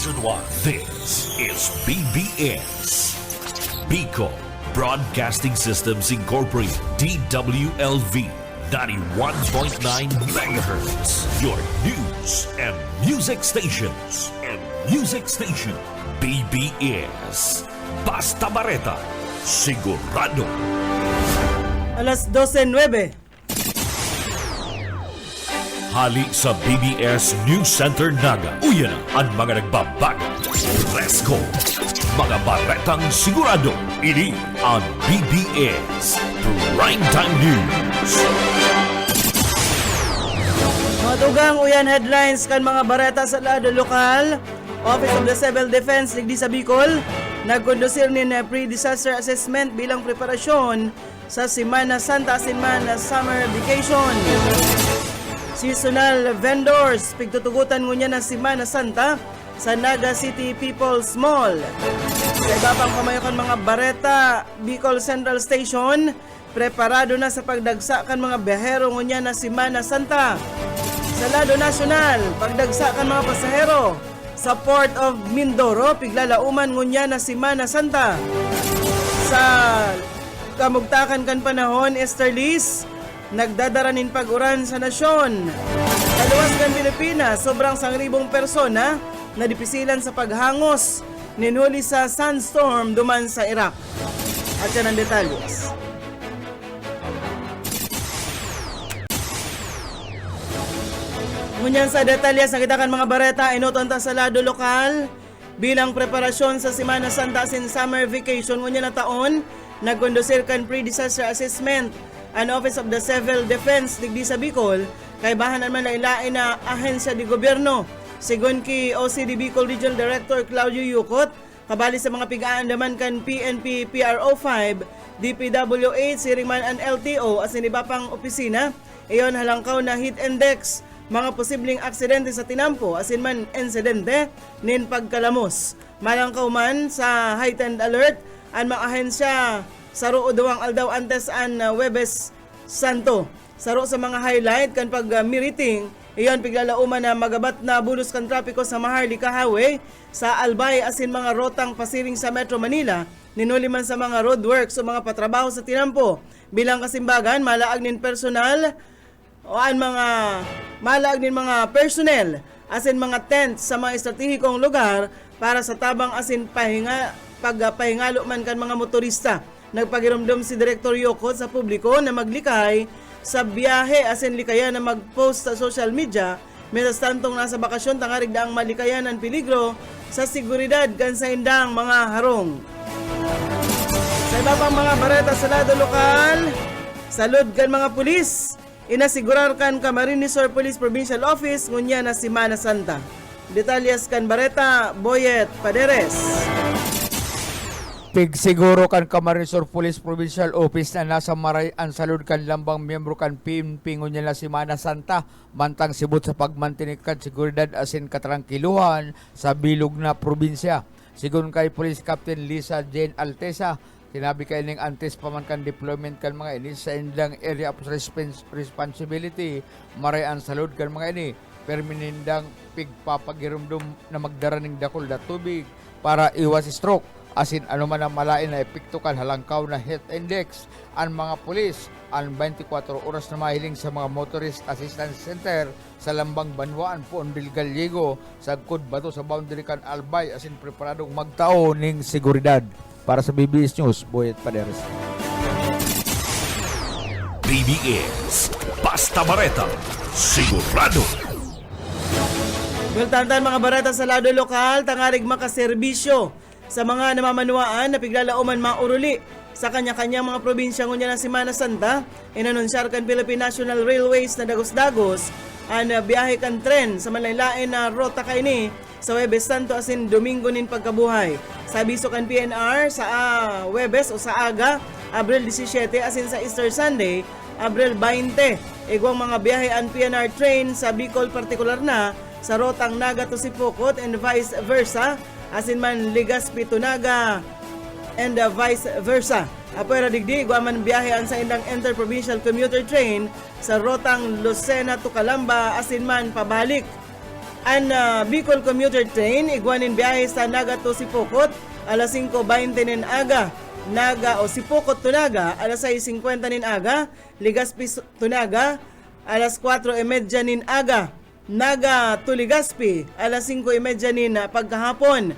Season 1. This is BBS. Bicol Broadcasting Systems Incorporated. DWLV 91.9 MHz. Your news and music stations. BBS. Basta Bareta. Sigurado. Alas 12:09. Hali sa BBS News Center Naga. Uyan ang mga nagbabago. Presko. Mga baretang sigurado. Ini ang BBS Primetime News. Mga tugang uyan headlines kan mga bareta sa lado lokal. Office of the Civil Defense Ligdi sa Bicol nagkondusir ni pre-disaster assessment bilang preparasyon sa Semana Santa asinman summer vacation. Seasonal vendors pigtutugutan ngunya na Semana Santa sa Naga City People's Mall. Sa iba pang kamayokan mga bareta, Bicol Central Station preparado na sa pagdagsa kan mga biyahero ngunya na Semana Santa. Sa lado nasyonal, pagdagsa kan mga pasahero sa Port of Mindoro, piglalauman ngunya na Semana Santa. Sa kamugtakan kan panahon, Esterlis, nagdadaranin pag-uran sa nasyon. Sa luwas ng Pilipinas, sobrang 1,000 persona na dipisilan sa paghangos ninhuli sa sandstorm duman sa Iraq. At yan ang detalyes. Ngunyan sa detalyes, nakita kan mga bareta, inutunta sa lado lokal bilang preparasyon sa Semana Santa sin summer vacation. Ngunyan na taon, nagkondusir kan pre-disaster assessment ang Office of the Civil Defense Ligdi sa Bicol, kay bahan naman na ilain na ahensya di gobyerno. Sigon ki OCD Bicol Regional Director Claudio Yucot, kabali sa mga pigaan naman kan PNP PRO5, DPWH, Siringman and LTO, as iba pang opisina, iyon halangkaw na heat index, mga posibleng aksidente sa tinampo, asin man insidente, nin pagkalamos. Malangkaw man sa heightened alert, ang mga ahensya saro uduang aldaw antes an Webes Santo. Saro sa mga highlight kan pag-miriting, iyon piglalauman na magabat na bulos kan trapiko sa Maharlika Highway, sa Albay asin mga rotang pasiring sa Metro Manila, ninuli man sa mga roadworks o mga patrabaho sa tinampo. Bilang kasimbagan, malaag nin personal o an mga malaag nin mga personnel asin mga tents sa mga estratehikong lugar para sa tabang asin pagpahingalo man kan mga motorista. Nagpagirumdum si Director Yokot sa publiko na maglikay sa biyahe asin likaya na mag-post sa social media mientras tantong nasa bakasyon tangarig daang malikayan ang peligro sa seguridad kan sa indang mga harong. Sa iba pang mga bareta sa lado lokal, salud kan mga pulis, inasigurar kan Camarines Sur Police Provincial Office ngunya na Semana Santa. Detalyes kan bareta Boyet Paderes. Siguro kan Camarines Sur Police Provincial Office na nasa Maray ang salud kan lambang miyembro kan PNP ngunya na Semana Santa mantang sibot sa pagmantinik kan seguridad asin katrangkiluhan sa bilog na probinsya. Sigun kay Police Captain Lisa Jane Altesa, tinabi kay ning antes paman kan deployment kan mga ini sa indang area of responsibility Maray ang salud kan mga ini perminindang pigpapagirumdum na magdaraning dakol na tubig para iwas stroke. Asin anuman ang malain na epekto kan halangkaw na health index ang mga pulis ang 24 oras na mahiling sa mga motorist assistance center sa Lambang Banwaan Puondil Gallego sa Gud Bato sa boundary kan Albay asin preparadong magtao ning seguridad. Para sa BBS News, Boyet Paderes. BBS Basta Bareta. Sigurado. Bultantan mga bareta sa lado lokal, tangarig makaserbisyo sa mga namamanuaan na piglalauman mauruli sa kanya-kanyang mga probinsya ngunya na Semana Santa. Inanunsyar kan Philippine National Railways na dagos-dagos ang biyahe kan tren sa malaylain na rota kaini sa Webes Santo asin Domingo nin pagkabuhay. Sa abiso kan PNR sa Webes o sa Aga, Abril 17 asin sa Easter Sunday, Abril 20. Igwang mga biyahe ang PNR train sa Bicol partikular na sa rotang Naga to Sipokot and vice versa, asin man Legazpi to Naga and vice versa. Apoy radigdi, guaman biyahean sa indang interprovincial commuter train sa rotang Lucena to Calamba, asin man pabalik An Bicol commuter train iguanin biyahe sa Naga to Sipokot alas 5:20 nin aga. Naga o Sipokot to Naga alas 6:50 nin aga. Legazpi to Naga alas 4:30 nin aga. Naga to Legazpi alas 5:30 nin pagkahapon.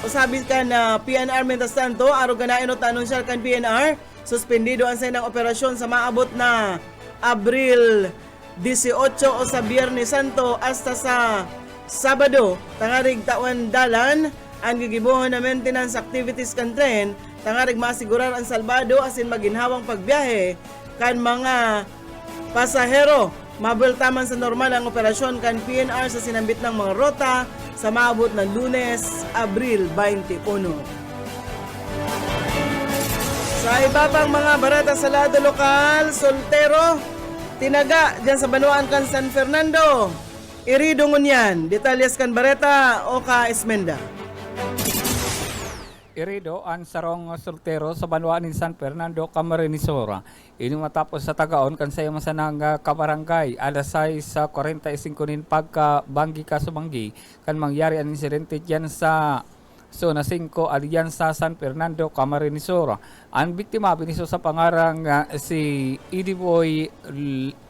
Sabi ka na PNR mentas tanto, aro ganain o tanunsyal kan PNR, suspendido ang senang operasyon sa maabot na Abril 18 o sa Biyernes Santo hasta sa Sabado. Tangarig tawan dalan, ang gigibuhon na maintenance activities kan tren, tangarig masigurar ang salbado asin maginhawang pagbiyahe kan mga pasahero. Mabultaman sa normal ang operasyon kan PNR sa sinambit ng mga rota sa maabot na Lunes, Abril 21. Sa iba pang mga barata sa lado lokal, soltero, tinaga dyan sa Banuan kan San Fernando. Iridungon yan, detalyas kan bareta o ka Esmenda. Irido ang sarong soltero sa Banuan ni San Fernando, Camarines-Sur. Ini matapos sa tagaon kan sayo masanang kabarangay alas 6:45 nin pagka banggi ka sumanggi kan mangyari ang insidente diyan sa Zona 5 Alianza San Fernando, Camarines-Sur. Ang biktima biniso sa pangarang si Idiboy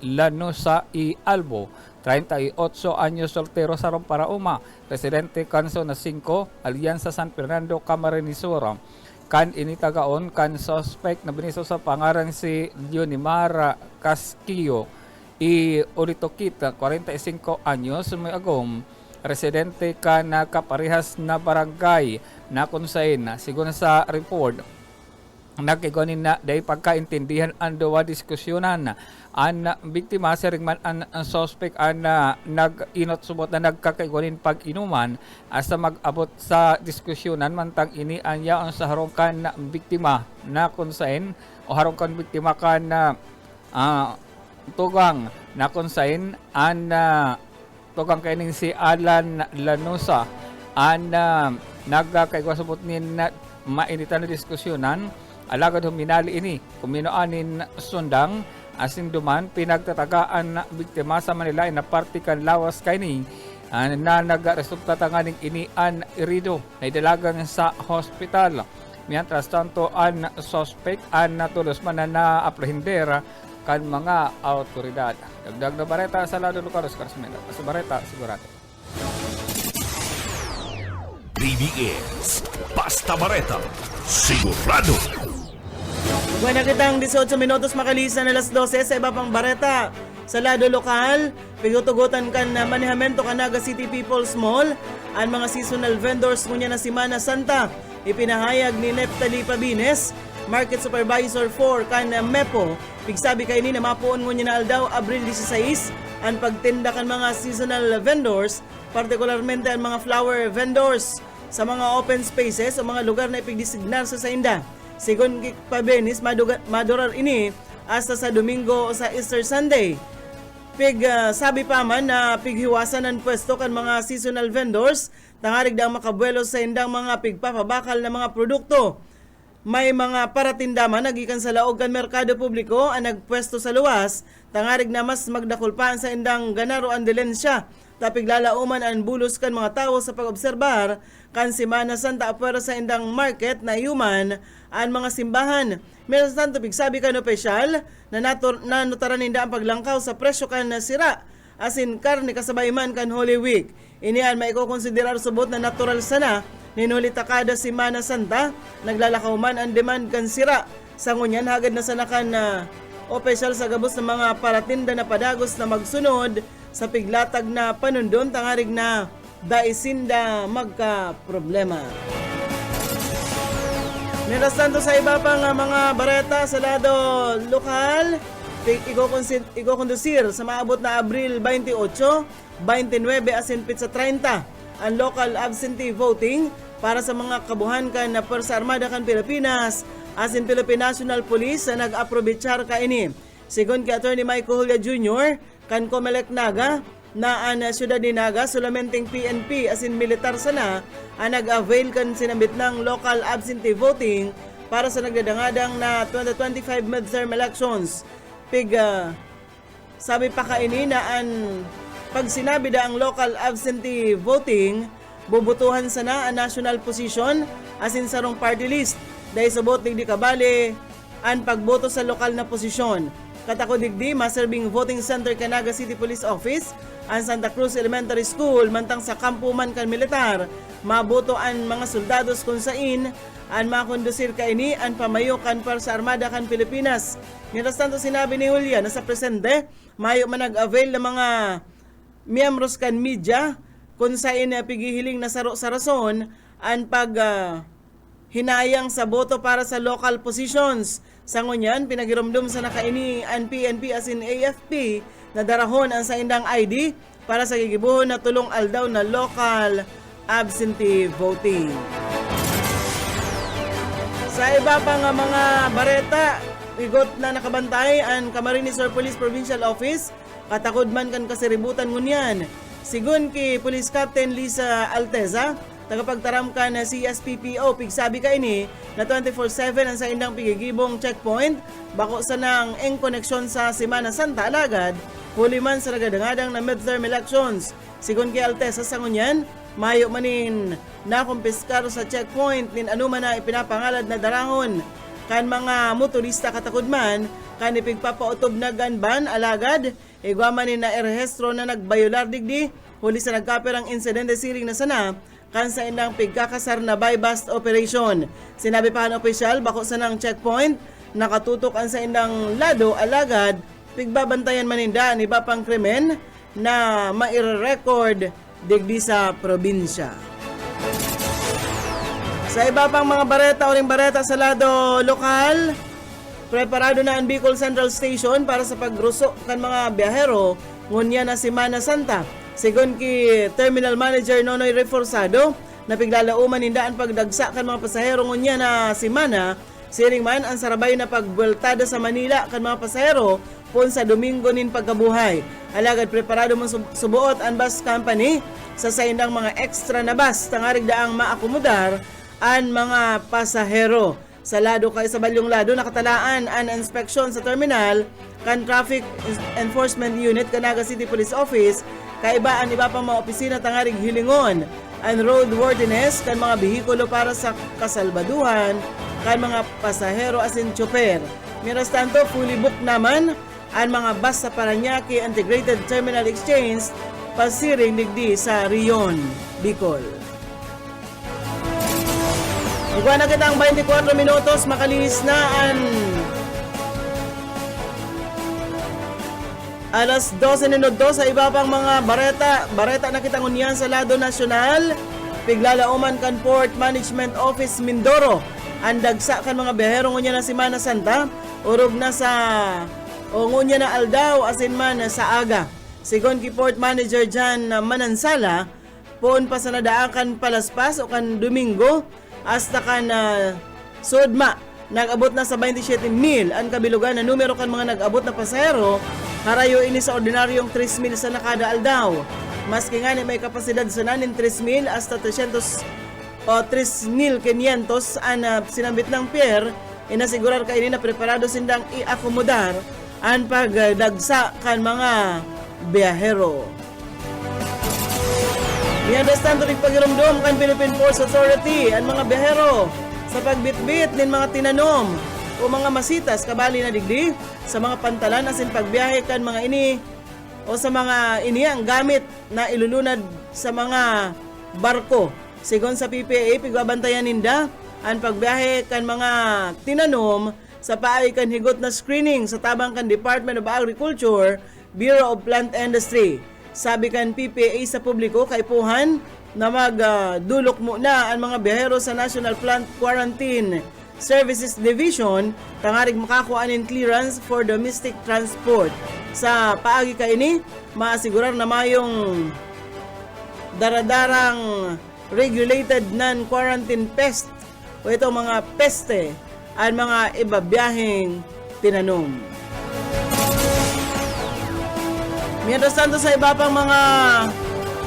Lanosa y Albo, 38 anyos, soltero sa Romparauma, residente kan Zona 5 Alianza San Fernando, Camarines-Sur. Kan initagaon kan suspect na biniso sa pangaran si Leonimar Casquillo y Olitokita, 45 anyos, may agom, residente ka na kaparehas na barangay na kunsain na sigun sa report nagkigunin na day pagkaintindihan ang duwa diskusyonan ang biktima sa ringman ang suspect ang nag-inot subot na nagkakaigunin pag-inuman asa mag-abot sa diskusyonan mantang ini anya ang sa harongkan na biktima na kunsain o harongkan biktima ka na tugang na kunsain ang tugang kaining si Alan Lanosa ang nagkakaigwasabot ni na mainitan na diskusyonan alagad huminali ini kuminoanin sundang asin duman pinagtatagaan na biktima sa Manila na partikan lawas kaini na nagresulta tanganing ini an irido na idalagang sa hospital. Mientras tanto ang suspect ang natulos man na aprehender kan mga autoridad. Dagdag na bareta sa lado Lucaros Carcimena. Sa bareta sigurado. BBS Basta Bareta sigurado. Buwan na kitang 18 minutos makalisan alas 12 sa iba pang bareta. Sa lado lokal, pigutugutan kan na manehamento ka Naga City People's Mall ang mga seasonal vendors ngunya na Semana Santa. Ipinahayag ni Neftali Pabines, Market Supervisor 4 kan MEPO. Pigsabi kay ni na mapuon ngunya na aldaw Abril 16 ang pagtinda kan mga seasonal vendors, partikularmente ang mga flower vendors sa mga open spaces o mga lugar na ipigdesignar sa inda. Sigon Pabenis, madurar ini hasta sa Domingo o sa Easter Sunday. Sabi pa man na pighiwasan ang pwesto kan mga seasonal vendors, tangarig daw makabuelo sa indang mga pigpapabakal na mga produkto. May mga paratindaman nagikan sa laog kan merkado publiko ang nagpwesto sa luwas, tangarig na mas magdakulpaan sa indang ganaro ang dilensya. Tapig lalauman ang bulos kan mga tao sa pag-obserbar kan Semana Santa apwera sa indang market na human ang mga simbahan. Meron sa tanto pigsabi kan opisyal na nanotaran ninda ang paglangkaw sa presyo kan sira asin karne kasabay man kan Holy Week. Inian maikukonsiderar subot na natural sana ninuli takada Semana Santa, naglalakaw man ang demand kan sira. Sa ngunyan hagad na sana kan opisyal sa gabos ng mga paratinda na padagos na magsunod sa piglatag na panundon tangarig na daisinda magka problema. Mientras tanto sa iba pang mga bareta sa lado lokal, ikokondusir sa maabot na Abril 28, 29 asin pitsa 30 ang local absentee voting para sa mga kabuhan kan na Pwersa Armada kan Pilipinas asin Philippine National Police na nag-aprobitsar ka ini. Sigon kay Attorney Michael Julia Jr., kan Comelec Naga, na ang syudad ni Naga, sulamenteng PNP asin militar sana, ang nag-avail kan sinambit ng local absentee voting para sa nagdadangadang na 2025 midterm elections. sabi pa kaini na pag sinabi da ang local absentee voting, bubutuhan sana ang national position asin sarong party list dahil subot digdi kabali ang pagboto sa lokal na posisyon. Katako digdi maserbing voting center Canaga City Police Office ang Santa Cruz Elementary School mantang sa kampuman kan militar maboto ang mga soldados kung sain ang makondusir kaini ang pamayo kan para sa armada kan Pilipinas. Mientras tanto sinabi ni Julia na sa presente mayo man nag-avail ng mga miyembros kan media kung sain pigihiling na saro sa rason ang pag hinayang sa boto para sa local positions. Sa ngunyan, pinagirumdum sa nakaini ang PNP as in AFP na darahon ang saindang ID para sa gigibuhon na tulong aldaw na local absentee voting. Sa iba pang mga bareta, igot na nakabantay ang Camarines Sur Police Provincial Office, katakod man kan kasiributan ngunyan. Sigun ki Police Captain Lisa Alteza, tagapagtaram ka na CSPPO, pigsabi ka ini na 24/7 ang sa indang pigigibong checkpoint, bako sa nang eng koneksyon sa Semana Santa alagad, huli man sa nagadangadang na midterm elections. Sigun ki Alteza sa ngunyan, mayo manin na kumpiskar sa checkpoint nin anuman na ipinapangalad na darahon kan mga motorista katakod man kan ipigpapautob na ganban alagad igwamanin na erehestro na nagbayular digdi huli sa nagkaperang insidente siring na sana kan sa inang pigkakasar na buy-bust operation. Sinabi pa ang opisyal bako sa nang checkpoint nakatutok ang sa indang lado alagad pigbabantayan maninda ang iba pang krimen na maire-record digdi sa probinsya. Sa iba pang mga bareta o ring bareta sa lado lokal, preparado na ang Bicol Central Station para sa pagruso kan mga biyahero ngunya na Semana Santa. Sigon ki Terminal Manager Nonoy Reforzado, napiglalauman nindaan pagdagsa kan mga pasahero ngunya na Semana, siring man ang sarabay na pagbueltada sa Manila kan mga pasahero pun sa Domingo nin pagkabuhay. Alagad preparado mong subuot ang bus company sa saindang mga extra na bus tangarig daang maakomodar ang mga pasahero. Sa lado kay sa balyong lado nakatalaan ang inspeksyon sa terminal kan Traffic Enforcement Unit Canaga City Police Office kaiba ang iba pang mga opisina tangarig hilingon ang roadworthiness kan mga behikulo para sa kasalbaduhan kan mga pasahero asin tsoper. Mientras tanto fully booked naman ang mga bus sa Parañaque Integrated Terminal Exchange pasiring digdi sa Rion, Bicol. Iguan na kita ang 24 minutos, makalinis na ang alas 12:02 sa iba pang mga bareta na kita ngunyan sa lado nasyonal, piglalauman kan Port Management Office Mindoro, ang dagsa kan mga biyahero ngunya na Semana Santa, urog na sa o ngunya na aldaw asin man sa aga. Sigon ki Port Manager Jan Manansala, poon pa sa nadaakan palaspas o kan Domingo, hasta kan Sudma, nag-abot na sa 27,000 ang kabilugan na numero kan mga nag-abot na pasahero, harayo ini sa ordinaryong 3,000 sa nakada aldaw. Maski nga ni may kapasidad sa nanin 3,000 hasta 300 o 3,500 ang sinambit ng pier, inasigurar ka ini na preparado sindang i-akomodar ang pagdagsa kan mga biyahero. Mientras tanto nagpagirumdum kan Philippine Ports Authority ang mga biyahero sa pagbitbit nin mga tinanom o mga masitas kabali na digdi sa mga pantalan asin pagbiyahe kan mga ini o sa mga ini ang gamit na ilulunad sa mga barko. Sigon sa PPA, pigbabantayan ninda ang pagbiyahe kan mga tinanom sa paay kan higot na screening sa tabang kan Department of Agriculture, Bureau of Plant Industry. Sabi kan PPA sa publiko kay puhan na magdulok muna ang mga biyahero sa National Plant Quarantine Services Division tangarig makakuha nin clearance for domestic transport. Sa paagi ka ini, maasigurar na mayong daradarang regulated non-quarantine pest o ito mga peste ang mga ibabiyaheng tinanom. Mientras tanto sa iba pang mga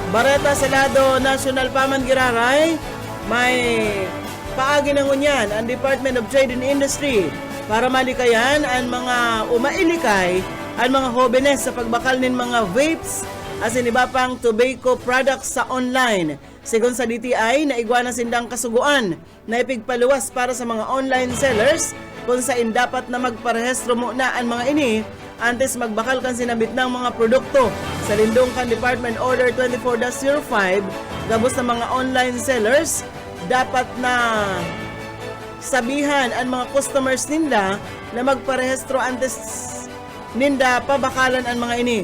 bareta sa lado National Paman Giraray, may paagi ng unyan ang Department of Trade and Industry para malikayan ang mga umailikay ang mga hobenes sa pagbakal nin mga vapes asin iba pang tobacco products sa online. Sigon sa DTI, naigwa na sindang kasuguan na ipigpaluwas para sa mga online sellers kung saan dapat na magparehistro muna ang mga ini antes magbakal kan sinabit ng mga produkto. Sa lindong kan Department Order 24-05, gabos na mga online sellers, dapat na sabihan ang mga customers nila na magparehistro antes ninda pabakalan ang mga ini.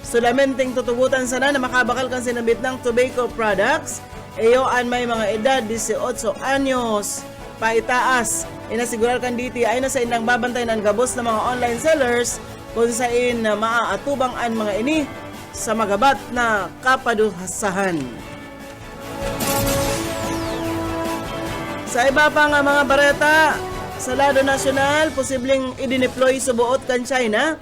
Sulamenting tutugutan sana na makabakal kan sinabit ng tobacco products, eyoan may mga edad 18 anyos paitaas. Inasigurar kan DTI na sa inang babantay ng gabos ng mga online sellers kung saan maaatubang ang mga ini sa magabat na kapaduhasahan. Sa iba pa nga mga bareta, sa lado nasyonal, posibleng idineploy sa buot kan China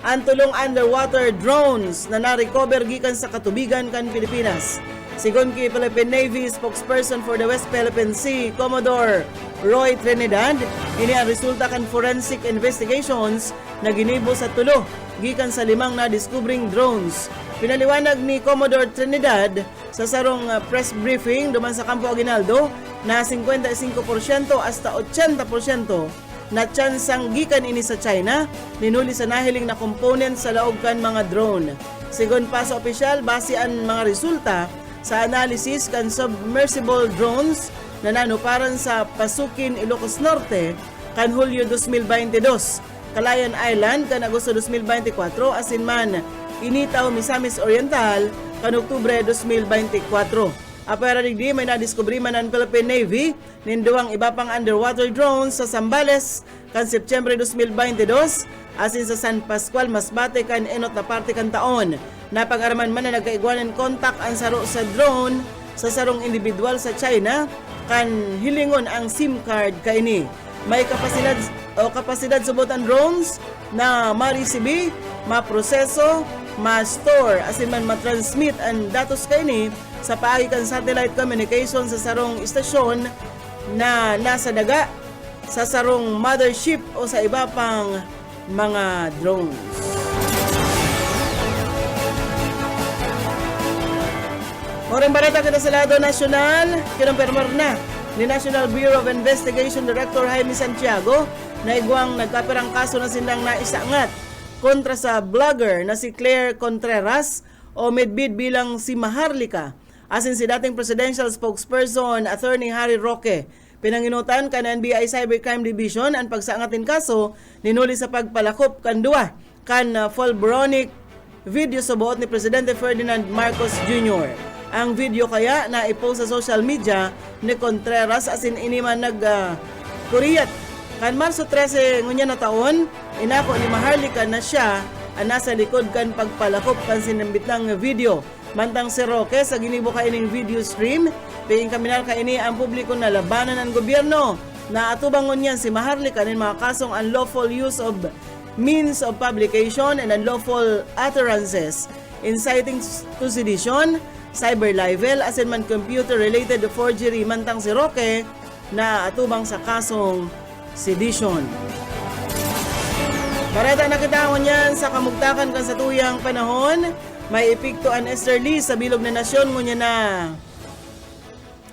ang tulong underwater drones na na-recover gikan sa katubigan kan Pilipinas. Sigon kay Philippine Navy spokesperson for the West Philippine Sea, Commodore Roy Trinidad, ini ang resulta kan forensic investigations na ginibo sa tulo gikan sa 5 na discovering drones. Pinaliwanag ni Commodore Trinidad sa sarong press briefing duman sa Campo Aguinaldo na 55% hasta 80% na tsansang gikan ini sa China, ninuli sa nahiling na component sa laog kan mga drone. Sigon pa sa opisyal, base ang mga resulta sa analysis kan submersible drones na nanuparan sa Pasukin, Ilocos Norte kan Hulyo 2022, Calayan Island kan Agosto 2024, asin man Initaw, Misamis Oriental kan Oktubre 2024. Apara digdi may nadiskubri man ang Philippine Navy ninduang iba pang underwater drones sa Zambales kan Septyembre 2022 asin sa San Pascual, Masbate kan enot na parte kan taon. Napag-araman man na nagkaigwanan kontak ang saro sa drone sa sarong individual sa China kan hilingon ang SIM card kaini. May kapasidad subot ang drones na ma-receive, ma-proseso, ma-store asin man ma-transmit ang datos kaini sa paagi kan satellite communication sa sarong istasyon na nasa daga, sa sarong mothership o sa iba pang mga drones. Moreng balita kita sa lado nasyonal, kinumpirmar na ni National Bureau of Investigation Director Jaime Santiago na igwang nagkapirang kaso na sindang naisangat kontra sa vlogger na si Claire Contreras o medbid bilang si Maharlika. Asin si dating presidential spokesperson Attorney Harry Roque. Pinanginutan kan NBI Cybercrime Division ang pagsangatin kaso ninuli sa pagpalakop kan duwa kan Fulbronic video sa buot ni Presidente Ferdinand Marcos Jr. Ang video kaya na ipost sa social media ni Contreras asin iniman kuriyat kan Marso 13 ngunya na taon, inako ni Maharlika na siya ang nasa likod kan pagpalakop kan sinambit ng video. Mantang si Roque sa ginibo kaining video stream, pingin kaminal kaini ang publiko na labanan ng gobyerno na atubangon niyan si Maharlika ng mga kasong unlawful use of means of publication and unlawful utterances, inciting to sedition, cyber libel, asin man computer-related forgery. Mantang si Roque na atubang sa kasong sedition. Barata na kitangon yan sa kamugtakan kan sa tuyang panahon. May epekto ang easterly sa bilog na nasyon ngunya na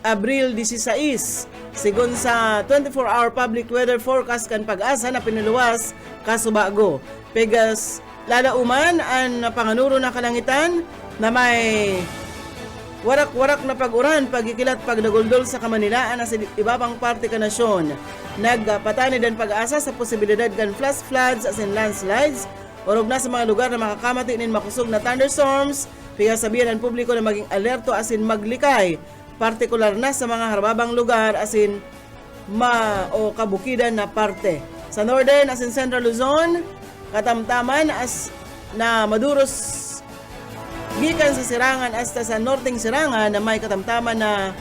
Abril 16. Sigon sa 24-hour public weather forecast kan Pag-asa na pinuluwas kasubago. Pegas lalauman ang panganuro na kalangitan na may warak-warak na pag-uran, pagkikilat, pagdaguldol sa Kamanilaan na sa iba pang parte ka nasyon. Nagpatani din Pag-asa sa posibilidad kan flash floods as in landslides. Orog na sa mga lugar na makakamati nin makusog na thunderstorms, kaya sabihan ang publiko na maging alerto asin maglikay, partikular na sa mga harbabang lugar asin kabukidan na parte. Sa northern asin central Luzon, katamtaman as na maduros gikan sa Sirangan hasta sa norteng Sirangan na may katamtaman na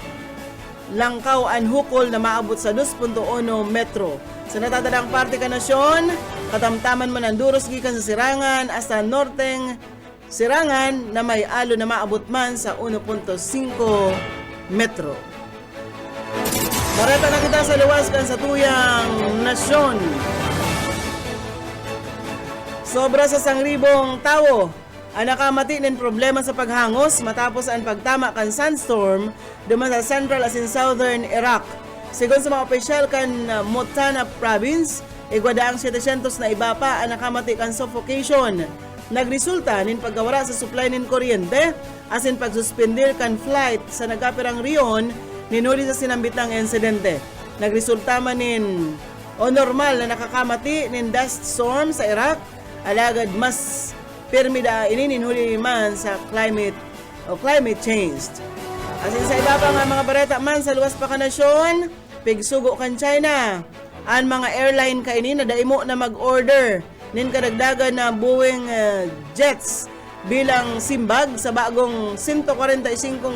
langkaw ang hukol na maabot sa 2.1 metro. Sa natatadang parte ka nasyon, katamtaman man ang duros gikan sa Sirangan hasta norteng Sirangan na may alo na maabot man sa 1.5 metro. Mareta na kita sa luwas kan sa tuyang nasyon. Sobra sa 1,000 tao ang nakamati ng problema sa paghangos matapos ang pagtama kan sandstorm duman sa central as in southern Iraq. Sigon sa mga opisyal kan Mutana province, igwadaang 700 na iba pa ang nakamati kan suffocation. Nagresulta nin pagkawara sa supply nin kuryente as in pagsuspendir kan flight sa nagapirang riyon ninuli sa sinambitang insidente. Nagresulta man nin o normal na nakakamati nin dust storm sa Iraq, alagad mas permida ininhuli man sa climate change. Asin sa iba pa nga mga bareta man sa luwas pa kanasyon, pigsugo kan China. Ang mga airline kaini na daimo na mag-order nin kadagdagan na Boeing jets bilang simbag sa bagong 145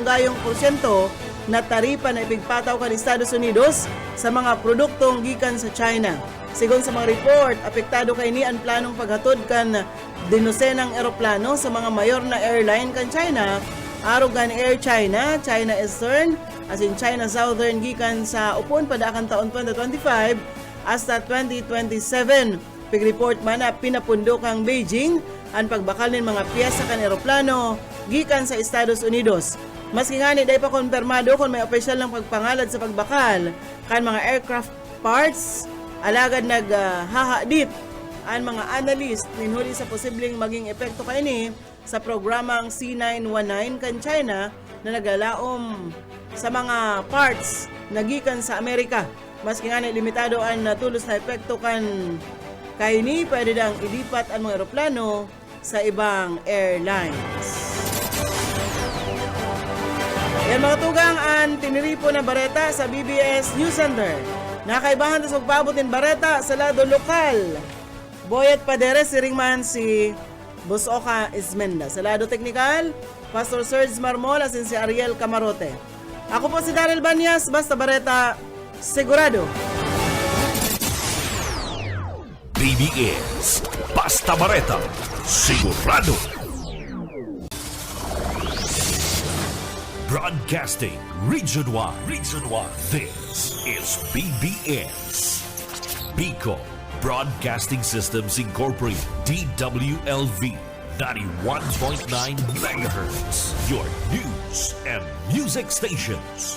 gayong porsyento na taripa na ipigpataw kan Estados Unidos sa mga produktong gikan sa China. Sigon sa mga report, apektado kaini ang planong paghatod kan dinosenang eroplano sa mga mayor na airline kan China, arugan Air China, China Eastern, as in China Southern gikan sa upon padakan taon 2025 hasta 2027. Pig-report man na pinapundo kang Beijing ang pagbakal ng mga piyesa kan eroplano gikan sa Estados Unidos. Maski nga ni day pa konfirmado kung may opisyal ng pagpangalad sa pagbakal kan mga aircraft parts, alagad naghahadit ang mga analyst ninhuli sa posibleng maging epekto kaini sa programang C919 kan China na naglalaom sa mga parts na gikan sa Amerika. Maski nga ni limitado ang tulos na epekto kan kaini, pwede dang ilipat ang mga eroplano sa ibang airlines. Yan mga tugang ang tiniripo na bareta sa BBS News Center. Nakaibahan sa pagpabutin bareta sa lado lokal. Boyet Paderes, siringman si Busoka Ismenda. Sa lado teknikal, Pastor Serge Marmol asin si Ariel Camarote. Ako po si Daryl Banyas, basta bareta, sigurado. BBS Basta Bareta, sigurado. Broadcasting Region 1. This is BBS. Bicol Broadcasting Systems Incorporated, DWLV 91.9 MHz. Your news and music stations.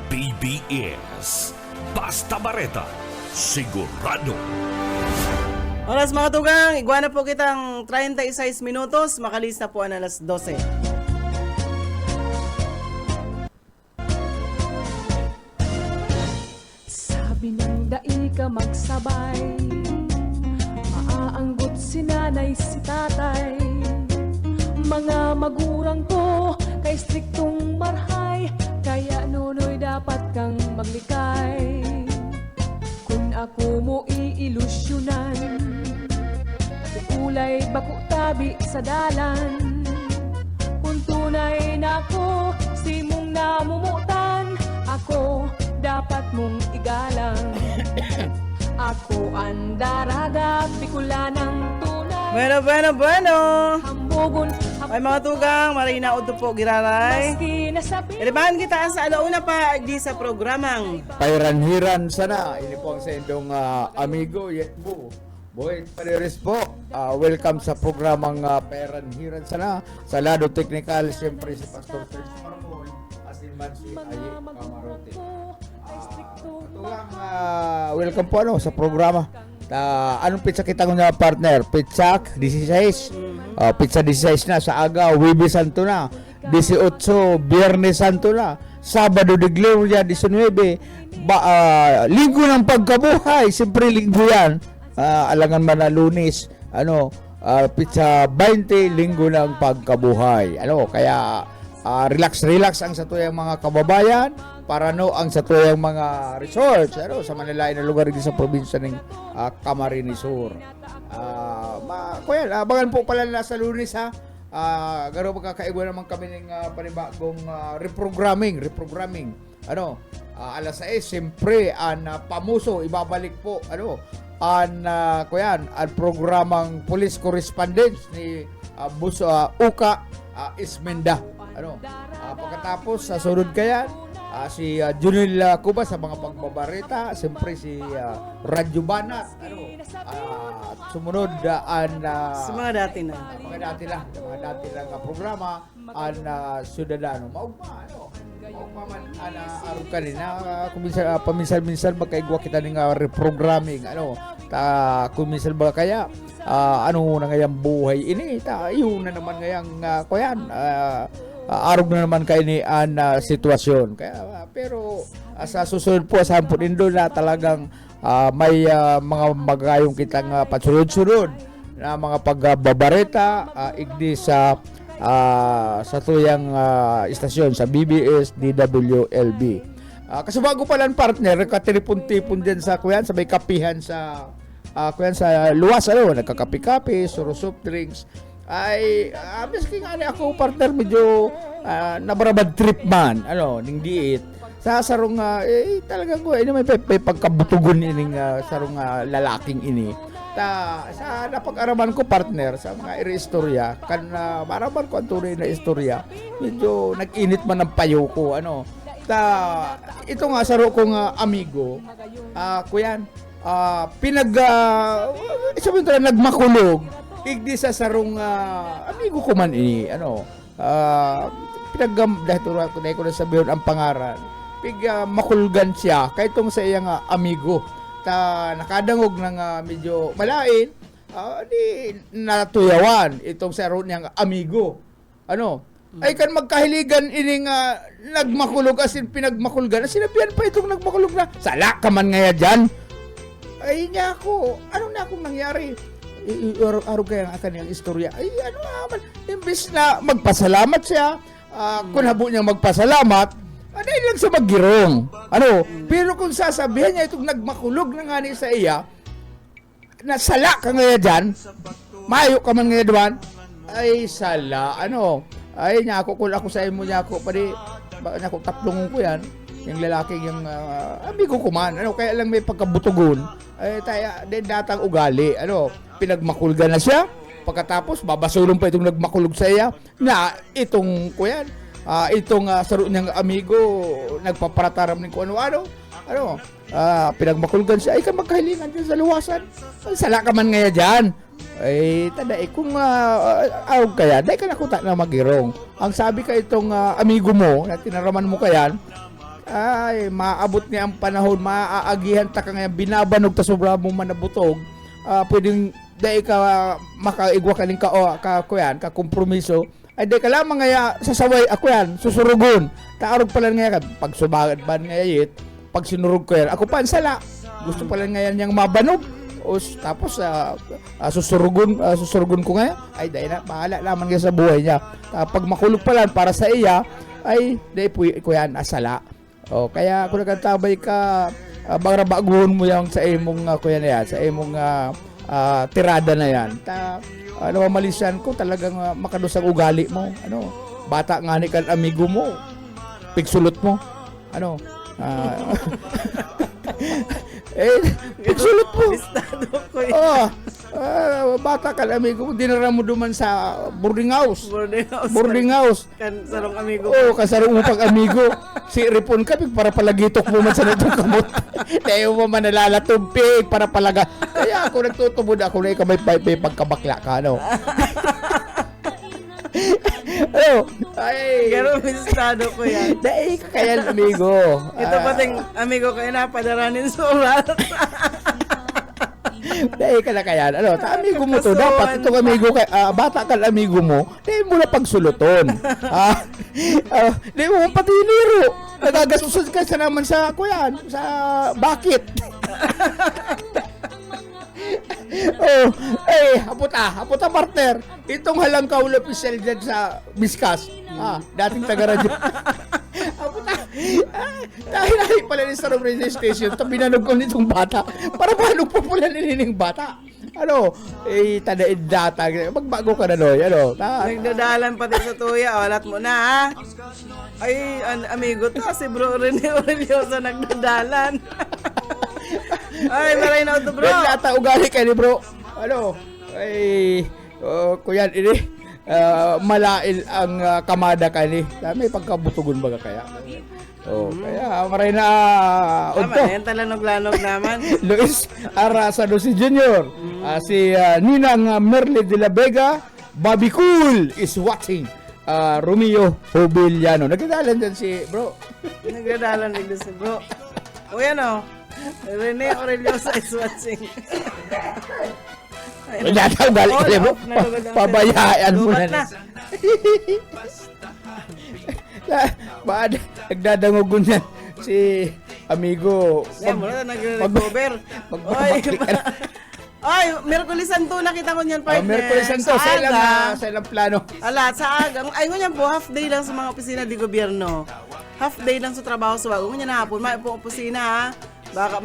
BBS Basta Bareta, sigurado. Oras mga tugang, iguana po kitang 36 minutos, makalis na po ang alas 12. Sabi ng dai ka magsabay, maaanggot si nanay si tatay. Mga magurang ko kay striktong marhay, kaya nunoy dapat kang maglikay. Kung ako mo iilusyonan, ulay bako tabi sa dalan. Kung tunay na ako, si mong namumutan, ako dapat mong igalang. Ako ang daraga, Bicolanang tunay. Bueno. Hambugon, Ay mga tugang, marina uto po giraray. maski nasabi. Iribahan kita sa alauna pa di sa programang Pairanhiran sana. Ini po ang sa inyong amigo Yetbo. Boy, Paderes po. Welcome sa programang Pairanhiran sana. Sa lado technical, siyempre si Pastor Serge Marmol. Asin man si Aye Camarote. Welcome po sa programa. Anong pizza kita nga partner? Pizza 16. Pizza 16 na sa aga, Huwebes Santo na. 18, Biyernes Santo na. Sabado de Gloria 19. Linggo ng pagkabuhay, siyempre linggo yan. Alangan man na Lunes, pizza 20, linggo ng pagkabuhay. Kaya relax ang sa tuyang mga kababayan para ang sa tuyang mga resorts sa manalain na lugar dito sa probinsya ng Camarines Sur. Abangan po pala na sa Lunes ha. Garo magkakaiba naman kami ng panibagong reprogramming. Alas 6 siyempre ang pamuso ibabalik po ang programang police correspondence ni Uka Ismenda. Pagkatapos sa sunod kaya si Junil Cuba sa mga pagbabarita, siyempre si Radyo Banat, at sumunod Sa mga dati na. mga dati lang programa Ciudadano. Maugma man aron kanina kuminsan paminsan-minsan magkaigwa kita ning reprogramming kuminsan ba kaya ano na ngayang buhay ini yun na naman ngayang kuyan arog na naman kay ni sitwasyon kaya pero sa susunod po asahan po din doon na talagang may mga magayong kitang patsulod-sulod na mga pagbabareta igdi sa tuyang istasyon sa BBS, DWLB. Kasi bago pa lang partner, katilipon-tipon din sa kuyan, sa may kapihan sa kuyan sa luwas, nagkakapi-kapi, suro soft drinks. Ay, miski nga ako partner, medyo nabarabad trip man, ning diit. Sa sarong, talagang ko, may pagkabutugon ining sarong lalaking ini. Sa napag-araman ko partner sa mga istorya kan maraman ko ang tunay na istorya medyo nag-init man ng payo ko ito nga saro kong amigo kuyan sabi nito nagmakulog igdi sa sarong amigo ko man ini dahil ko na sabihin ang pangaran makulgan siya kahit tong sa iyang amigo nakadangog ng medyo malain di natuyawan itong sa ron niyang amigo ay kan magkahiligan ining nagmakulog asin pinagmakulgan sinabihan pa itong nagmakulog na sala ka man ngaya dyan ay niya ako na akong nangyari araw kaya ang akan niyang istorya ay naman imbis na magpasalamat siya kung habo niyang magpasalamat dahil lang sa maggirong. Pero kung sasabihin niya itong nagmakulog na nga ni sa iya, nasala ka nga dyan, mayo ka man nga duman, ay sala, ay niya ako, kung ako sa imo niya ako, pwede, baka niya ako taplungon ko yan, yung lalaking yung amigo ko man, kaya lang may pagkabutugon, ay tayo, din datang ugali, pinagmakulgan na siya, pagkatapos, babasulong pa itong nagmakulog sa iya, na itong, kuyan, itong saro niyang amigo nagpaparataram ng kung ano-ano pinagmakulgan siya ay ka magkahilingan dyan sa luwasan ay sala ka man ngaya dyan ay tada kung awag kaya dahil ka nakuta na magirong ang sabi ka itong amigo mo na tinaraman mo kayan ay maabot niya ang panahon maaagihan ta ka ngayon binabanog ta sobra mong manabutog pwedeng dahil ka makaigwa ka ning ka kompromiso ay di ka lamang ngaya sasaway ako yan, susurugon. Taarog pala ngaya pag subagan ba ngayit, pag sinurug ko yan, ako pa sala. Gusto pala ngayon niyang mabanog. Tapos susurugon ko ngaya, ay dahil na, bahala naman nga sa buhay niya. Pag makulog pala para sa iya, ay dahil po ko yan, asala. Kaya kung nagkatabay ka, baguhon mo yung sa imong kuya na yan, sa imong tirada na yan. Mamalisan ko talagang makadusang ugali mo bata nga ni kan amigo mo pigsulot mo pigsulot mo bata kan amigo mo dinara mo duman sa boarding house Kan sarong amigo. kasarong upang amigo si ripon ka para palagitok mo man sa nitong kamot tayo mo man nalalatubig para palaga kaya ako nagtutubod ako na may pagkabakla ka ay Pero misistado ko yan. dahil kakayan amigo Ito pating amigo ko napadaranin surat. dahil ka na kaya amigo mo to dapat itong amigo bata ka amigo mo dahil mo na pagsuluton dahil mo pati niro nagagastusan ka sa naman sa kuyan sa bakit haputa partner itong halang kaul official dyan sa Biskas dating taga-radyo haputa dahil pala ni sa radio station binanog ko nitong bata para paano po pala nilining bata tadaid data magbago ka na Nagdadalan pati sa tuya, walat mo na ay amigo to si bro Rene Aureliosa nagdadalan. Ay maray na ito bro. Data ugali ka ni bro ay kuyan ini malail ang kamada kani. May pagkabutugon baga kaya. Oh, kaya maray na Tama, yan talanog-lanog naman. Luis Arasado si Junior, si Ninang Merle de la Vega, Bobby Cool is watching. Romeo Hobiliano. Nagkadalan dyan si bro. Nagdadalan din si bro. O yan o. Rene Aureliosa is watching. Nataw galing ka bro. Pabayaan mo Lubat na. Baad, nagdadangogon yan si amigo. Yan mo na nag-recover. Oy, Merkulis Santo nakita ko niyan partner. Merkulis Santo sa ilang plano. Ala, sa aga. Ay, ngunyan po, half day lang sa mga opisina di gobyerno. Half day lang sa trabaho sa wag. Ngunyan na hapon, may po opisina ha. Baka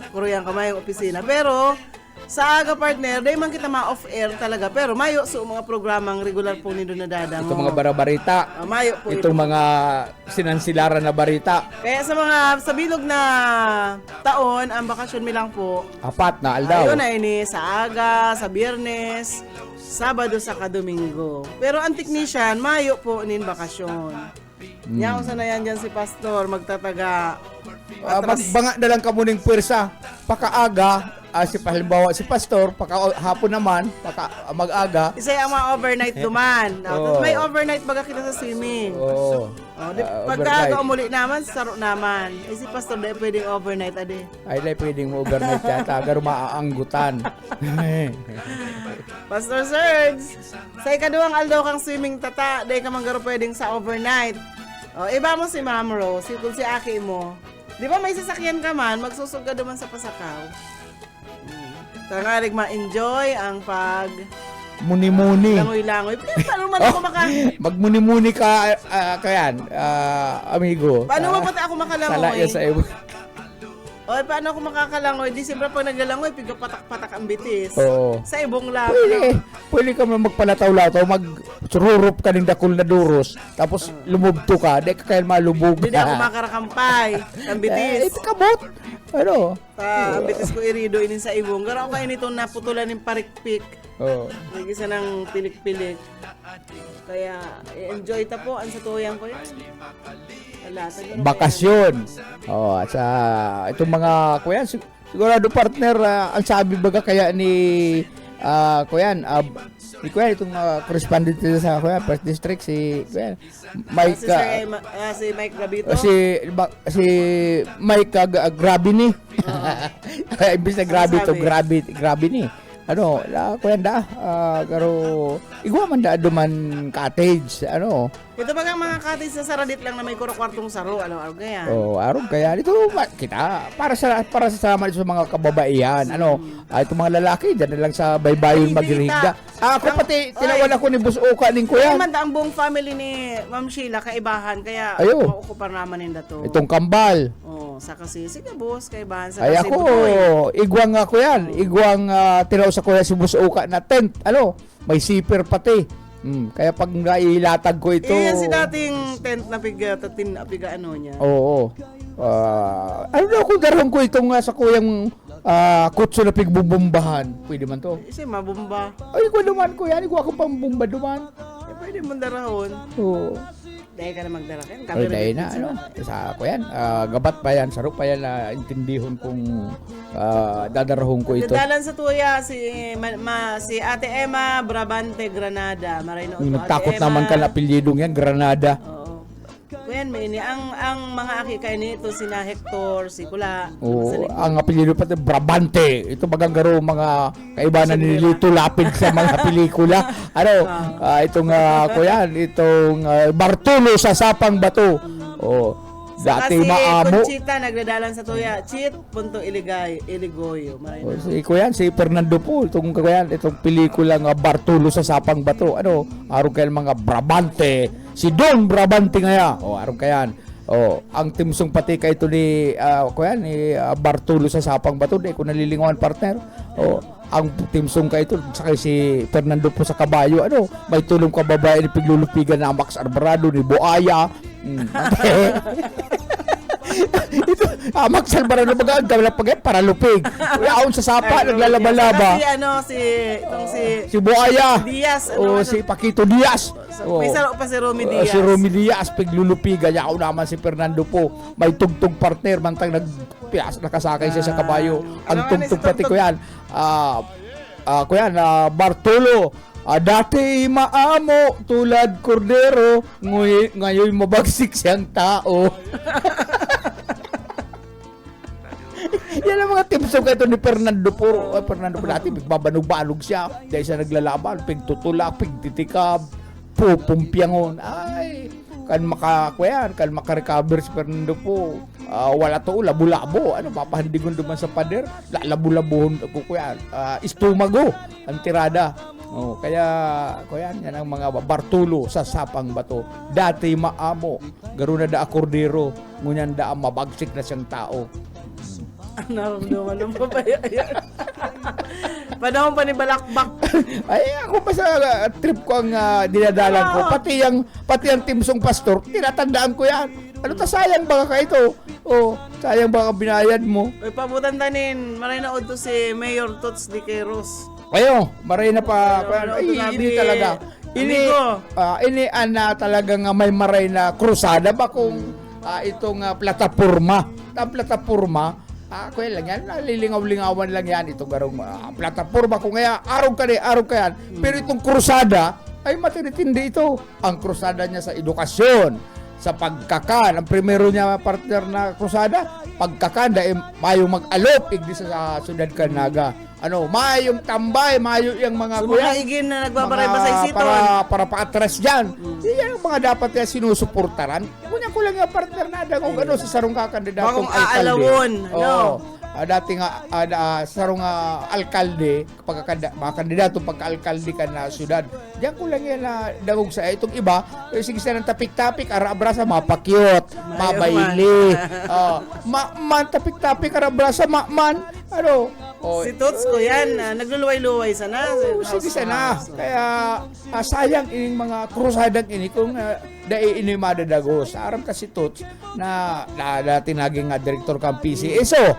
kuruyan kamay yung opisina. Pero, sa aga partner, day man kita ma-off-air talaga. Pero mayo sa mga programang regular po nindo na dadango. Itong mga barabarita. Mayo po Itong mga sinansilaran na barita. Kaya sa bilog na taon, ang bakasyon mi lang po. Apat na aldaw. Ayun na ini sa aga, sa Biyernes, Sabado sa Domingo. Pero ang technician, mayo po nin bakasyon. Nya kung sana yan dyan si Pastor, magtataga. Magbanga na lang kamuning pwersa. Pakaaga, halimbawa si Pastor, hapon naman, mag-aga. Isa ang mga overnight duman. Oo. May overnight baga kita sa swimming. Oo. Pagkaaga umuli naman, saro naman. Si Pastor dahil pwedeng overnight ade. Ay, dahil pwedeng mo overnight yata. Agad maaanggutan. Pastor Serge, sa ikaduwang aldaw kang swimming tata, dahil ka manggaro pwedeng sa overnight. Iba mo si Ma'am Rose, kung si Aki mo. Di ba may sasakyan ka man, magsusuga naman sa pasakaw. Tangarig ma-enjoy ang pag Muni-muni. langoy-langoy. Paano man ako Magmuni-muni ka, kayan, amigo. Paano ba pati ako makalangoy? Sala yan sa ewan. Oy, paano ako makakalangoy? Di siyempre pag naglalangoy, piga patak-patak ang bitis. Oo. Sa ibong labi. Pwede ka magpalataw-lataw, magsururup ka ng dakol na duros, tapos lumubto ka, di ka kaya malubog. Hindi ako makarakampay. Ang bitis. Ito kabot. Ano? Ang bitis ko irido inin sa ibong. Garo kayo nito naputulan ng parikpik. Oh. Nagisa ng pilik-pilik. Kaya, enjoy ta po. Ang satuyan ko yan. Wala, Bakasyon. Oh, at sa itong mga kuyan, sigurado partner, ang sabi baga kaya ni kuyan, ni kuyan itong correspondent sa kuyan, First District, si kuyan, Mike, si Mike Gabito. si Mike Grabini. Imbis na Grabini. Ano, kuyan da, garo, igwa man da duman cottage, ano. Ito bagang mga cottage na saradit lang na may kwartong saro, araw kaya. Oh, araw kaya dito kita para sa sama sa mga kababaihan, ano, itong mga lalaki diyan lang sa baybayon magrigda. Ako pati tinawan ako ni Boss Oka ning kuya. Man ang buong family ni Ma'am Sheila kaibahan kaya maukupar naman ninda to. Itong kambal. Oh, sa kasi sige boss kaibahan sa Ay ako, igwang ako yan. Igwang tinaw sa kuya si Boss Oka na tent. Ano, may zipper pati. Kaya pag nailatag ko ito. Yan si dating tent na piga ano niya. Oo. Ano na kung darong ko itong sa kuyang kutso na pigbubumbahan. Pwede man to. Kasi mabumba. Ay, ko naman ko yan. Ikaw ako pang bumba duman. Pwede mo darahon. Oo. Dahil ka na magdara. Ay, dahil na. Ano? Sa ko yan. Gabat pa yan. Sarap pa yan na intindihon kung dadarahon ko ito. Dalan sa tuya si Ate Emma Brabante Granada. Maray na Nagtakot naman ka na apelyidong yan. Granada. Kuyan, may ini ang mga aki kay nito sina Hector, si Kula. Ang apelyido pati Brabante. Ito bagang garo mga kaibanan ni Lito Lapid sa mga pelikula. Ano? Itong kuyan, itong Bartolo sa Sapang Bato. Dati maamo. Si Conchita nagdadalan sa tuya. Iligoyo. Si kuyan, si Fernando po. Itong kuyan, itong pelikula nga Bartolo sa Sapang Bato. Ano? Araw kayan mga Brabante. Si Don Brabante ngaya. Araw kayan. Ang timsong pati kay ito ni kuyan, ni Bartolo sa Sapang Bato. Di ko nalilingawan partner. Ang timsong kay ito sakay si Fernando po sa kabayo. Ano? May tulong ka babae ni piglulupigan na Max Arbarado ni Boaya. Ito, magsalbaran na baga, gawala pag para lupig. Yaon sa sapa, naglalaba-laba. Si itong si Si Buaya. Diaz. O si Paquito Diaz. May saro pa si Romy Diaz. Si Romy Diaz, paglulupiga. Yaon naman si Fernando po. May tugtog partner, mantang nakasakay siya sa kabayo. Ang Ano nga tugtog si pati tugtog? ko yan. Bartolo. Dati maamo tulad kordero, ngayon mabagsik siyang tao. Yan ang mga tips ko ito ni Fernando po. Fernando po dati, magbabanog-banog siya. Dahil siya naglalaban, pigtutulak, pigtitikab, pupumpiyangon. Ay, kan makarecover si Fernando po. Wala to, labo-labo. Ano, papahandigon duman sa pader. Labo-labuhon ko kuyan. Istomago, ang tirada. Oh, kaya yan ang mga Bartolo sa sapang bato. Dati maamo, garo na da akordero, ngunyan da mabagsik na siyang tao. Naramdaman ng papaya yan. Panahon pa ni Balakbak. Ay, ako pa sa trip ko ang dinadalan ko. Pati ang timsong pastor, tinatandaan ko yan. Ano ta, sayang baka ka ito? Oh, sayang baka binayad mo. May pabutan tanin. Maray na to si Mayor Tots de Queiroz. Ayo, maray na pa. Ay, ini talaga. Amigo. Ini talaga nga may maray na krusada ba kung itong plataporma. Ang plataporma, kuya lang yan, nalilingaw-lingawan lang yan itong garong plataporma. Kung kaya, araw ka yan. Pero itong krusada, ay matinitindi ito. Ang krusada niya sa edukasyon, sa pagkakan. Ang primero niya partner na krusada, pagkakan, dahil mayo mag-alop, igdi sa syudad Canaga. Mayong tambay, mayo yung mga So, mga igin na nagbabaray ba sa isiton? Para pa-atras dyan. Yan ang mga dapat yan sinusuportaran. Kunya ko lang yung partner na kung sa sarong kakandidatong Bagong alkalde. aalawon, Oo. Dati nga sarong alkalde, mga kandidato pagka-alkalde ka na syudad. Diyan ko lang yan na dagog sa itong iba. Sige sa ng tapik-tapik, ara-abrasa, mapakyot, mabayli. Tapik-tapik, ara-abrasa, man. Si Tots ko yan, nagluluway-luway sana. Sige sana. Kaya sayang ining mga krusadang ini kung dai ini madadagos. Aram ka si Tots na dati naging direktor kang PCSO.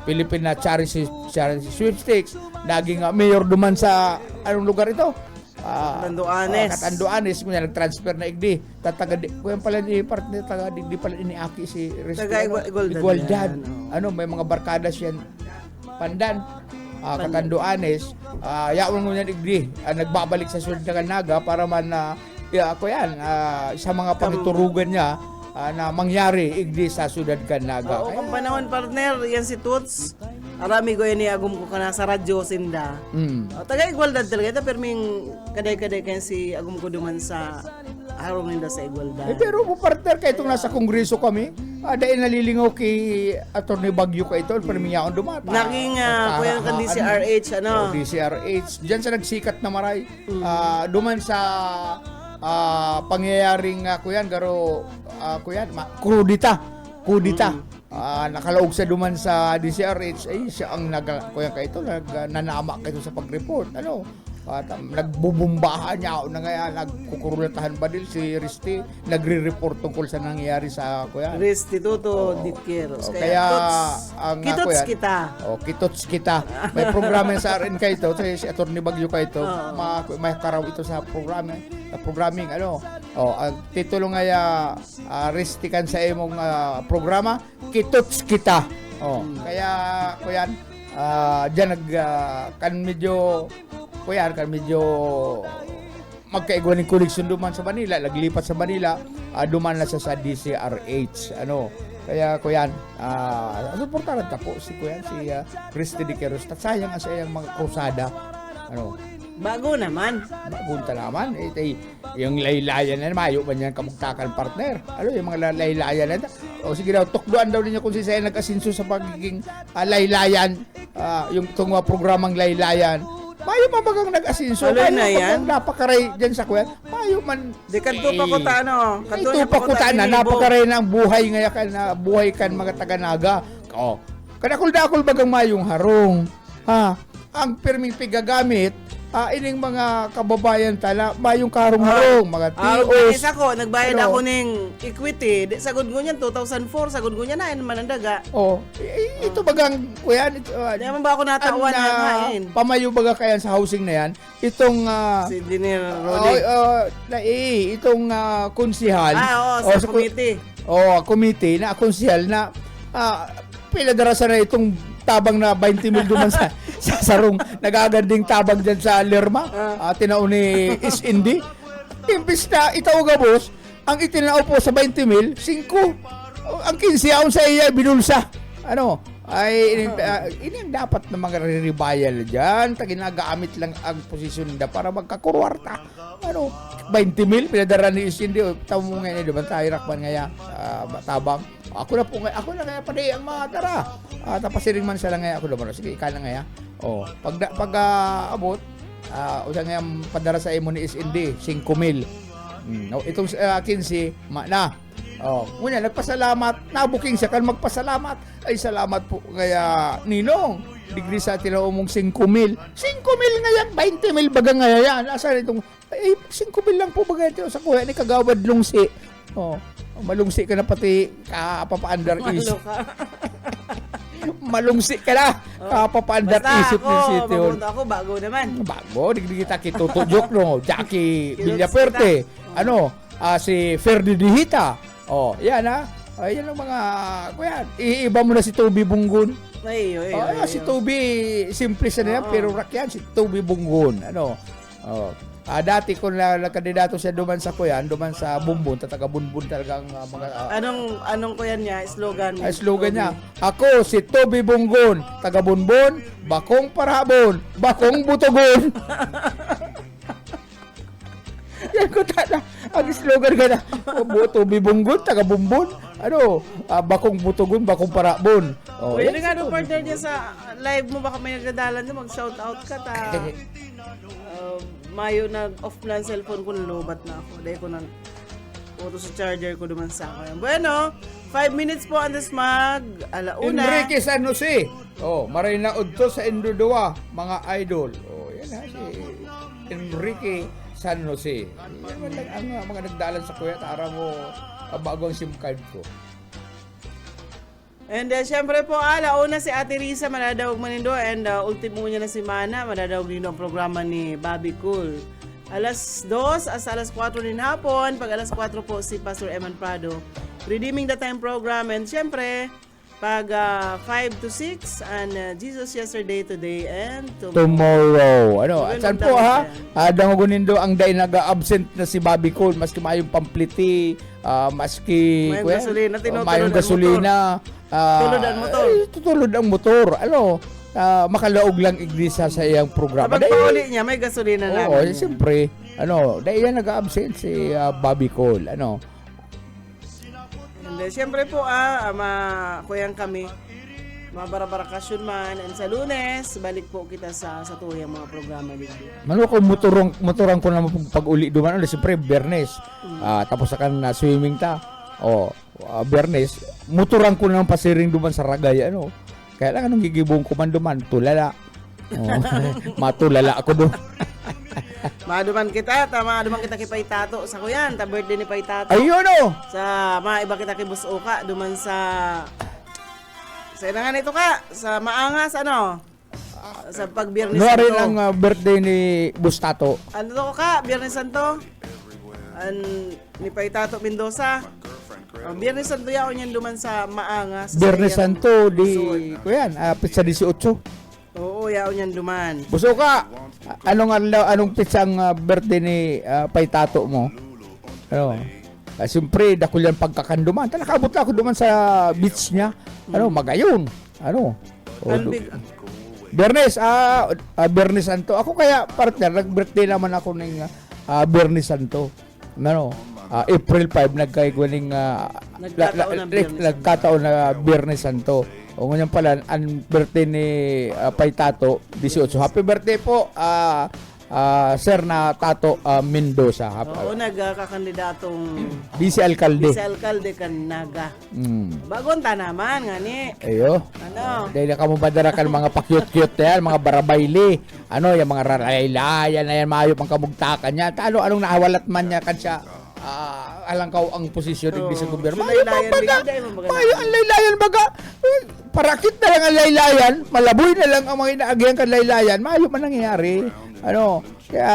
Philippine Charity Sweepstakes. Naging mayor duman sa anong lugar ito? Catanduanes. Catanduanes. Kung nag-transfer na igdi. Kung pala ni partner, di pala iniaki si Taga Igualdad. May mga barkadas yan. Pandan, Catanduanes, yaon mo yan igdi, nagbabalik sa Suwad na Canaga para man sa mga pangiturugan niya na mangyari igdi sa Suwad Canaga. Oo, kung panahon partner, yan si Tots. Arami ko yan agum ko ka na sa radyo sinda. Taga Igualdad talaga ito, pero may kaday-kaday kayan si agum ko duman sa harong ninda sa Igualdad. Pero po partner, kahit nasa kongreso kami, dahil nalilingaw kay Atty. Bagyo ka ito, pero may yaon dumata. Naging kuya ka DCRH, DCRH. Diyan sa nagsikat na maray. Duman sa pangyayaring kudita. Nakalaog sa duman sa DCRH, ay siya ang nanama ka ito sa pag-report. Nagbubumbahan niya na ngayon, nagkukurulatahan ba din si Risti, nagre-report tungkol sa nangyayari sa Restituto Ditkeros. Kaya kitots kita. Kitots kita. May programa sa RNK ito, si Atty. Bagyo ka ito, may karaw ito sa programming. Ang titulo nga Ristikan sa imong programa, Kitots kita. Kaya kuyan, diyan kan medyo magkaigwa ng koleksyon duman sa Manila, naglipat sa Manila, duman na sa DCRH. Kaya kuyan, suportaran ta po si Christy de Queiroz. Sayang sa iyang mga krusada. Bago naman. Bagunta naman. Yung laylayan na mayo man yan kamugtakan partner. Yung mga laylayan na. Sige daw, tukduan daw ninyo kung si Saya nag-asinso sa pagiging laylayan. Yung itong programang laylayan. Mayo mabagang nag-asinso. Na yan? Napakaray dyan sa kuya. Mayo man. Di kanto pa ko ta, Ito pa ko ta na. Napakaray na ang buhay ngayon na buhay kan mga taga-naga. Kadakol-dakol bagang mayong harong. Ang perming pigagamit, ining mga kababayan tala, mayong karong-harong, mga TOs. Isa ko, nagbayad Ano? ako ng equity. Di, sagod ko niyan, 2004, sagod ko niyan na, yun man ang daga. Ito bagang, kuya, Di naman ba ako natawan na hain? pamayo baga kaya sa housing na yan, itong, Si Engineer Rolly. itong konsihal. Sa committee. Committee na konsihal na piladarasa na itong tabang na 20 mil duman sa sarong nagaganding tabang dyan sa Lerma. Tinaon ni SND. Imbis na itaw boss, ang itinao po sa 20 mil, 5. Ang 15 aon sa iya, binulsa. Ano? Ini ang dapat na mga ribayal dyan. Ginagaamit lang ang posisyon nila para magkakurwarta. 20 mil, pinadara ni SND. Tama mo ngayon, diba? Tayo rakman ngayon, tabang. Ako na kaya pati ang mga tara. Tapasiring man siya lang ngayon. Ako naman, sige, ika na ngayon. Pag abot, usa ngayon padara sa imo ni SND, 5 mil. Itong 15, na. Ngunyan, nagpasalamat, nabuking siya kan magpasalamat. Ay, salamat po kaya Ninong. Degree sa tinaumong 5 mil. 5 mil ngayon, 20 mil baga ngayon. Nasaan itong, 5 mil lang po baga ito sa kuya ni Kagawad Lungsi. Malungsi ka na pati kapapa-under isip. Malungsi ka na kapapa-under isip ni City Hall. Ako, bago naman. Bago, digdi kita kitutudyok no. Jackie Villafuerte. Si Ferdi Dihita. Yan yan ang mga kuya. Iiba mo na si Toby Bunggun. Si Toby simple sa niya pero rock yan si Toby Bunggun. Dati ko na kandidato siya duman sa kuyan, duman sa Bumbun, taga Bunbun talagang mga Anong kuyan niya? Slogan niya? slogan niya. Ako si Toby Bunggun, taga Bunbun, bakong parabon, bakong butugon. Yan ko tala. Ang slogan ka na. Toby Bunggun, taga Bumbun. Bakong butugon, bakong parabon. Pwede nga nung partner niya sa live mo, baka may nagdadalan niya, mag-shout out ka ta. Mayo nag-off na ang cellphone ko, nalubat na ako. Dahil ko na auto sa charger ko duman sa akin. Bueno, 5 minutes po on this mag alauna. Enrique San Jose. Marina Udto sa Indudua, mga idol. Yan si Enrique San Jose. Yan ang mga nagdalan sa kuya, tara mo bago ang SIM card ko. And syempre po, alauna si Ate Risa, madadawag manindo. And ultimo niya na si Mana, madadawag din ang programa ni Bobby Cool. Alas 2 as alas 4 din hapon. Pag alas 4 po si Pastor Eman Prado, Redeeming the Time program. And syempre, pag 5 to 6, and Jesus Yesterday, Today, and Tomorrow. Saan po ha? Dangugunin do ang day nag-absent na si Bobby Cool, maski mayong pampliti, maski mayong gasolina, mayong gasolina. Tulod ang motor. Tutulod ang motor. Makalaog lang iglesia sa iyang programa. Kapag pauli niya, may gasolina lang. Siyempre. Dahil yan nag-absent si Bobby Cole. And siyempre po, kuyang kami, mga barabarakasyon man. And sa Lunes, balik po kita sa tuyang mga programa dito. Ko motorang ko naman pag-uli duman. Siyempre, Bernes. Tapos akan swimming ta. Bernes, motorang ko naman pasiring duman sa Ragay. Kaya lang anong gigibong ko man duman, tulala. Matulala ako doon. Maduman kita kay Paytato sa kuyan, ta birthday ni Paytato. Ayun Sa maiba kita kay Busoka, duman sa inangan ito ka, sa Maangas, sa pagbiyernes Nuwari Santo. lang birthday ni Bustato. Ano to ka, Biyernes Santo? Ni Paytato Mendoza. Biyernes Santo yaon yan duman sa Maangas. Biyernes Santo, kuyan, pizza 18. Oo, yaon yan duman. Busoka, anong pitsang birthday ni Paytato mo? Siyempre, dako yan pagkakanduman. Nakabot lang ako duman sa beach niya. Magayon. Biyernes, Biyernes Santo. Ako kaya, partner, nag-birthday naman ako ng Biyernes Santo. April 5, nagkaigwaning nagkataon na Biyernes Santo. Ngayon pala, ang birthday ni Paytato, 18. Happy birthday po, Sir na Tato Mendoza. Oo, nagkakandidatong Vice Alcalde. sa alkalde kan Naga. Mm. Bagonta naman, ngani. Ayo. Ano? Dahil ka mo badara kan mga pa-cute-cute yan, mga barabayli. Ano, yung mga ralaylayan na yan, maayop ang kabugtakan niya. Anong naawalat man niya kan siya, alangkaw ang posisyon Oo. sa gobyerno. So, Maayop laylayan ang baga. bigla, dahil mo baga Maayop ang laylayan baga. Parakit na lang ang laylayan, malaboy na lang ang mga inaagyan kan laylayan, maayop man nangyayari. Ano, kaya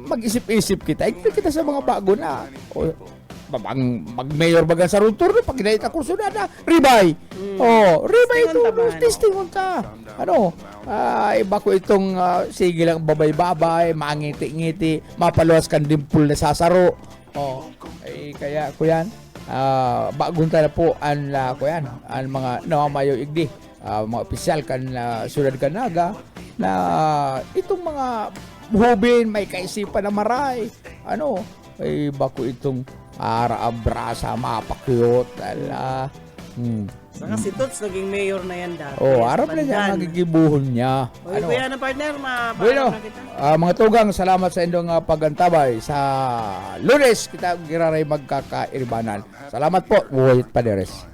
mag-isip-isip kita. Kita sa mga bago na. Mag-mayor baga sa runtur no, pag kinahita kurso na ribay. Ribay ito, testing unta. Ano, iba ko itong sige lang babay-babay, mangiti-ngiti, mapaluwas kan dimple na sasaro. Kaya ko yan, bagunta na po ang ko yan, ang mga namamayo igdi, mga opisyal kan Syudad Canaga, na itong mga hubin, may kaisipan na maray. Ano, bako itong ara-abrasa, mapakyot, Saka si Toots naging mayor na yan dati. harap na niya, magigibuhon niya. Oy, kuya na partner, Bueno, na kita. mga tugang, salamat sa inyong pagantabay. Sa Lunes, kita giraray magkakairibanan. Salamat po, Buhoyt Paderes.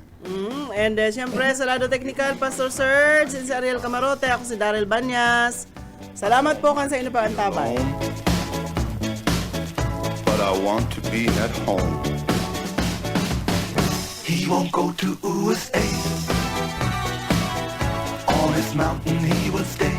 And siyempre, sa lado technical, Pastor Serge, si Ariel Camarote, ako si Daryl Banyas. Salamat po kan sa inyo pa ang tabay. But I want to be at home. He won't go to USA. On his mountain he will stay.